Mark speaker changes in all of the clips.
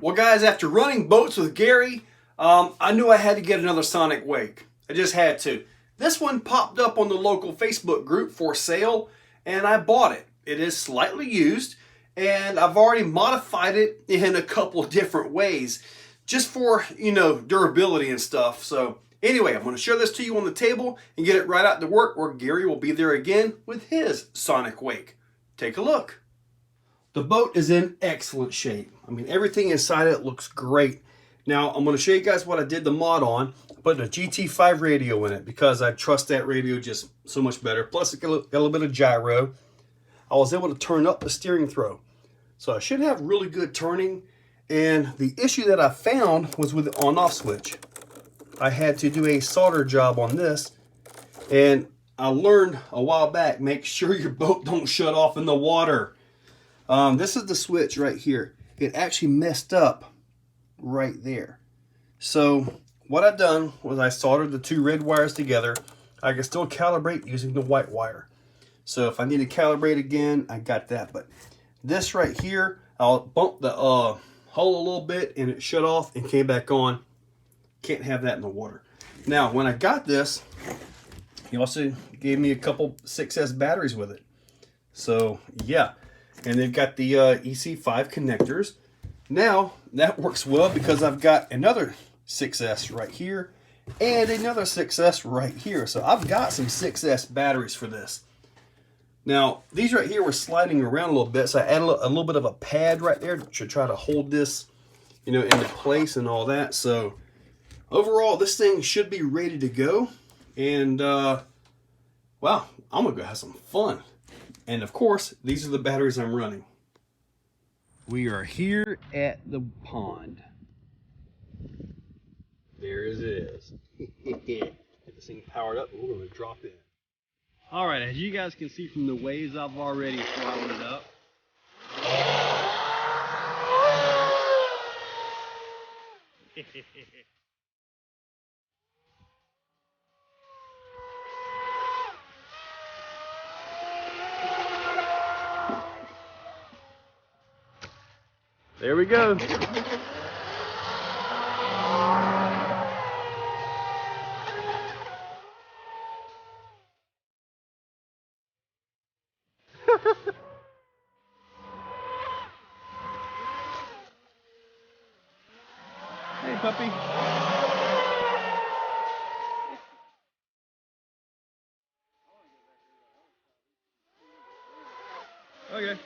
Speaker 1: Well guys, after running boats with Gary, I knew I had to get another SonicWake. I just had to. This one popped up on the local Facebook group for sale, and I bought it. It is slightly used, and I've already modified it in a couple different ways, just for, you know, durability and stuff. So anyway, I'm going to show this to you on the table and get it right out to work, where Gary will be there again with his SonicWake. Take a look. The boat is in excellent shape. I mean, everything inside it looks great. Now, I'm going to show you guys what I did the mod on. I put a GT5 radio in it because I trust that radio just so much better. Plus, it got a little bit of gyro. I was able to turn up the steering throw. So I should have really good turning. And the issue that I found was with the on-off switch. I had to do a solder job on this. And I learned a while back, make sure your boat don't shut off in the water. This is the switch right here. It actually messed up right there. So what I've done was I soldered the two red wires together. I can still calibrate using the white wire. So if I need to calibrate again, I got that. But this right here, I'll bump the hole a little bit and it shut off and came back on. Can't have that in the water. Now when I got this, he also gave me a couple 6S batteries with it. So yeah, and they've got the EC5 connectors. Now that works well because I've got another 6S right here and another 6S right here. So I've got some 6S batteries for this. Now these right here were sliding around a little bit, so I added a little bit of a pad right there to try to hold this, you know, into place and all that. So overall, this thing should be ready to go. And wow, I'm gonna go have some fun. And of course, these are the batteries I'm running. We are here at the pond. There it is. Get this thing powered up and we're going to drop in. Alright, as you guys can see from the waves, I've already throttled it up. There we go. Hey, puppy. Okay.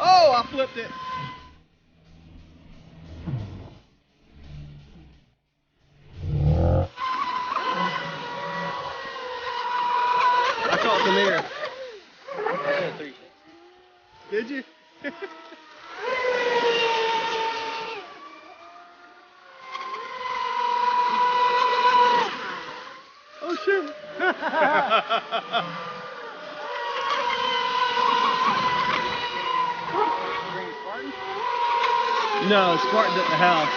Speaker 1: Oh, I flipped it. I caught some air. Did you? Oh shoot. No, Spartan's at the house.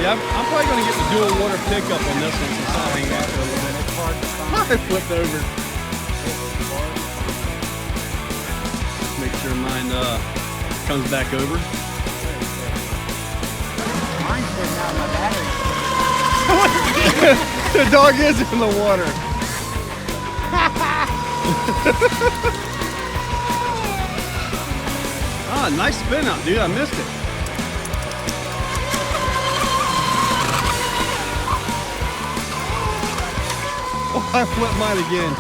Speaker 1: Yeah, I'm probably going to get the dual water pickup on this one since I'll hang out for a little bit. It's hard to find. I flipped over. Make sure mine comes back over.
Speaker 2: Mine's sitting out of my battery.
Speaker 1: The dog is in the water. Ah, nice spin out, dude. I missed it. Oh, I flipped mine again.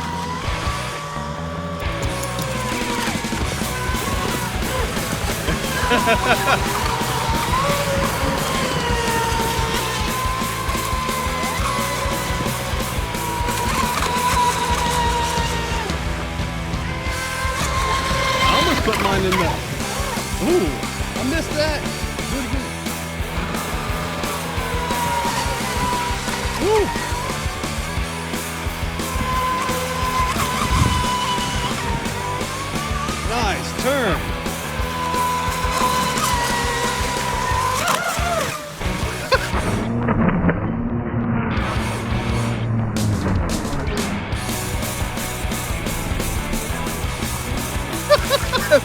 Speaker 3: Nice turn.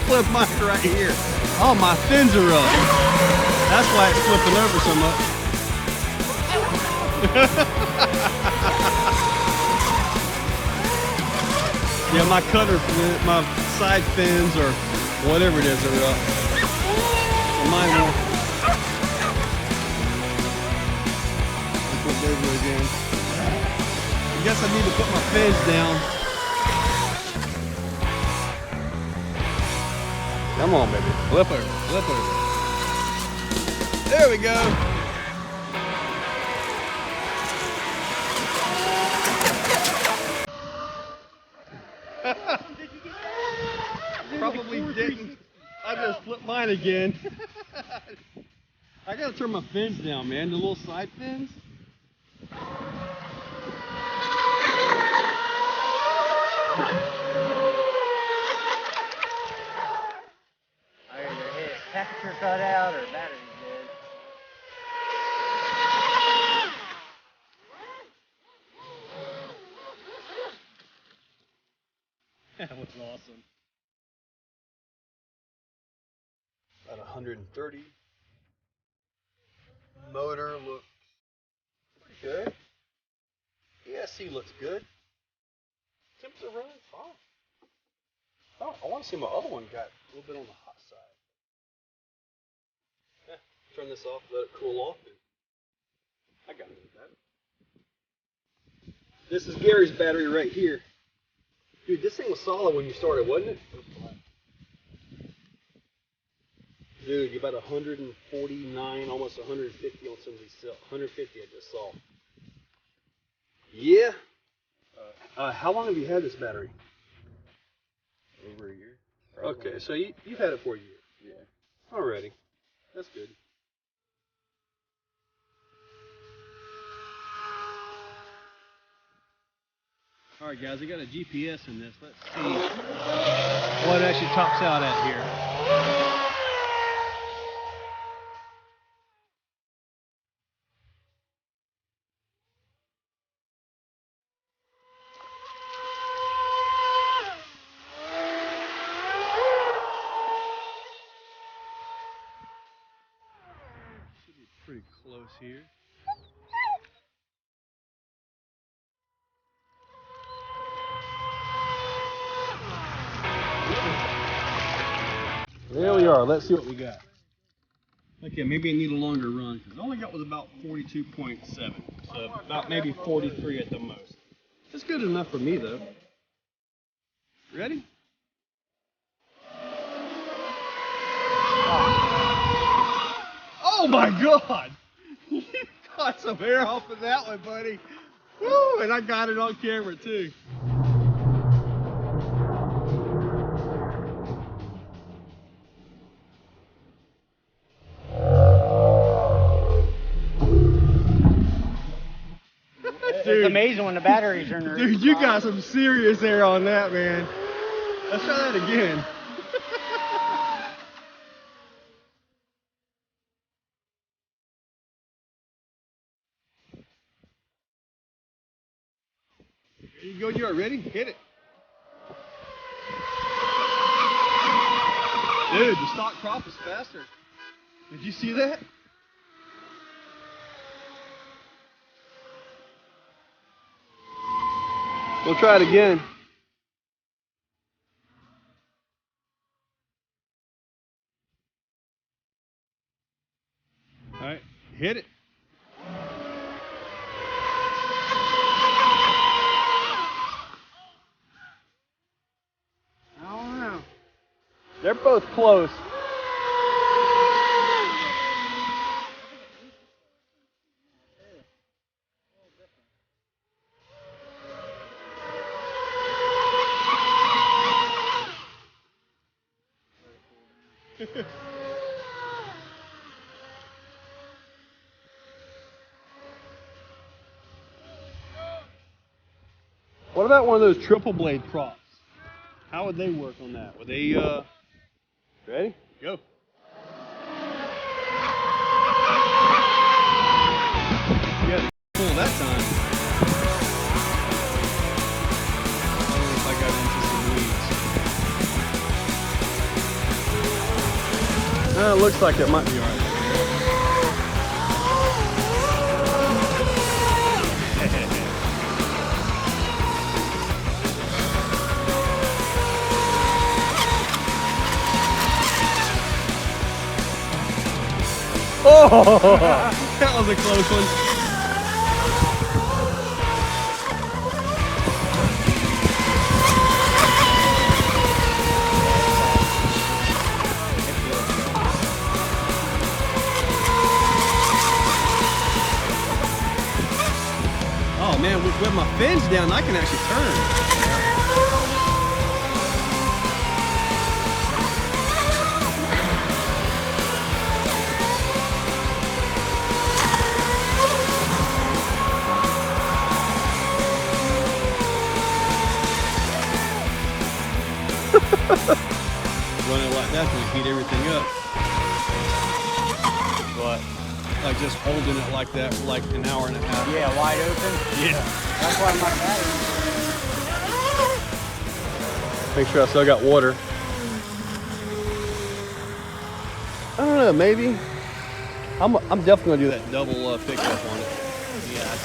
Speaker 3: Flip mine right here. Oh, my fins are up. That's why it's flipping over so much. Yeah, my cutter, my side fins or whatever it is are up. Mine won't. Flip over again. I guess I need to put my fins down. Come on, baby. Flip over, flip over. There we go. Probably didn't. I just flipped mine again. I gotta turn my fins down, man. The little side fins.
Speaker 2: Temperature cut out or battery dead.
Speaker 3: That was awesome. About 130. Motor looks pretty good. ESC looks good. Temperature running fine. Oh, I want to see my other one got a little bit on the hot side. Yeah, turn this off, let it cool off, and I got it with that. This is Gary's battery right here. Dude, this thing was solid when you started, wasn't it? It was flat. Dude, you're about 149, almost 150 on some of these cells. 150 I just saw. Yeah. How long have you had this battery?
Speaker 4: Over a year.
Speaker 3: Okay, so you've had it for a year.
Speaker 4: Yeah.
Speaker 3: Alrighty. That's good. Alright guys, I got a GPS in this. Let's see what it actually tops out at here. Should be pretty close here. There we are. Let's see what we got. Okay, maybe I need a longer run because all I got was about 42.7, so about maybe 43 at the most. That's good enough for me though. Ready? Oh my God! You got some air off of that one, buddy. Woo! And I got it on camera too.
Speaker 2: It's amazing when the batteries are in the
Speaker 3: Dude, you got some serious air on that, man. Let's try that again. There you go, you are ready? Hit it. Dude, the stock prop is faster. Did you see that? We'll try it again. All right, hit it.
Speaker 2: I don't know.
Speaker 3: They're both close. What about one of those triple blade props? How would they work on that? Would they, ready? Go. Yeah, cool that time. I don't know if I got into some weeds. It looks like it might be alright. Oh, that was a close one. Oh man, with my fins down, I can actually turn. Running like that's gonna heat everything up. But like just holding it like that for like an hour and a half.
Speaker 2: Yeah, wide open.
Speaker 3: Yeah.
Speaker 2: That's why my battery.
Speaker 3: Make sure I still got water. I don't know, maybe. I'm definitely gonna do that double pickup on it.
Speaker 2: Yeah.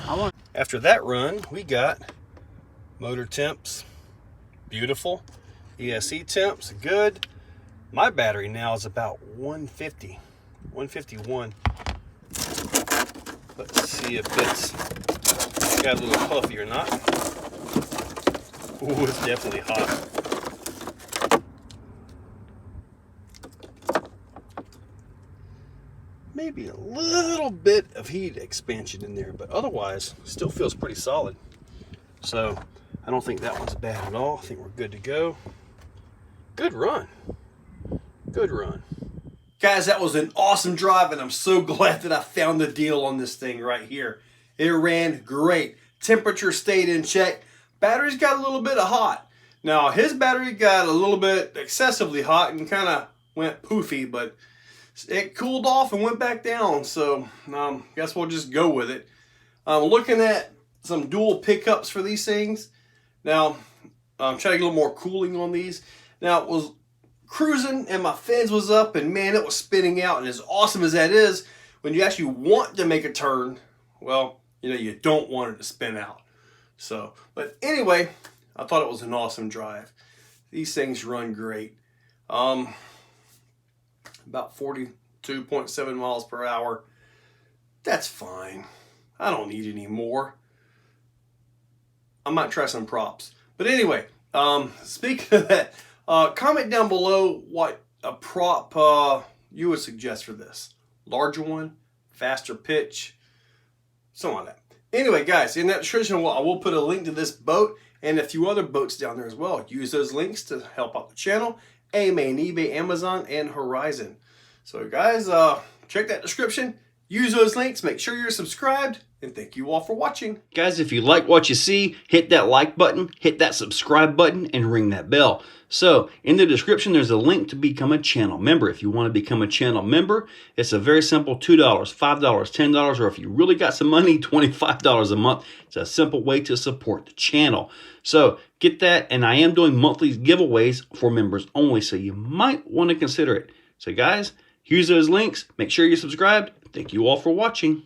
Speaker 2: I want.
Speaker 3: After that run, we got motor temps. Beautiful. ESC temps, good. My battery now is about 150, 151. Let's see if it's got a little puffy or not. Ooh, it's definitely hot. Maybe a little bit of heat expansion in there, but otherwise still feels pretty solid. So I don't think that one's bad at all. I think we're good to go. Good run. Good run.
Speaker 1: Guys, that was an awesome drive, and I'm so glad that I found the deal on this thing right here. It ran great. Temperature stayed in check. Batteries got a little bit of hot. Now, his battery got a little bit excessively hot and kind of went poofy, but it cooled off and went back down. So, guess we'll just go with it. Looking at some dual pickups for these things. Now, I'm trying to get a little more cooling on these. Now, it was cruising and my fins was up and man, it was spinning out. And as awesome as that is, when you actually want to make a turn, well, you know, you don't want it to spin out. So, but anyway, I thought it was an awesome drive. These things run great. About 42.7 miles per hour. That's fine. I don't need any more. I might try some props. But anyway, speaking of that, comment down below what a prop you would suggest for this. Larger one, faster pitch, something like that. Anyway, guys, in that description, I will put a link to this boat and a few other boats down there as well. Use those links to help out the channel. AMA, eBay, Amazon, and Horizon. So guys, check that description. Use those links. Make sure you're subscribed. And thank you all for watching.
Speaker 5: Guys, if you like what you see, hit that like button, hit that subscribe button, and ring that bell. So, in the description, there's a link to become a channel member. If you want to become a channel member, it's a very simple $2, $5, $10, or if you really got some money, $25 a month. It's a simple way to support the channel. So, get that, and I am doing monthly giveaways for members only, so you might want to consider it. So, guys, use those links. Make sure you're subscribed. Thank you all for watching.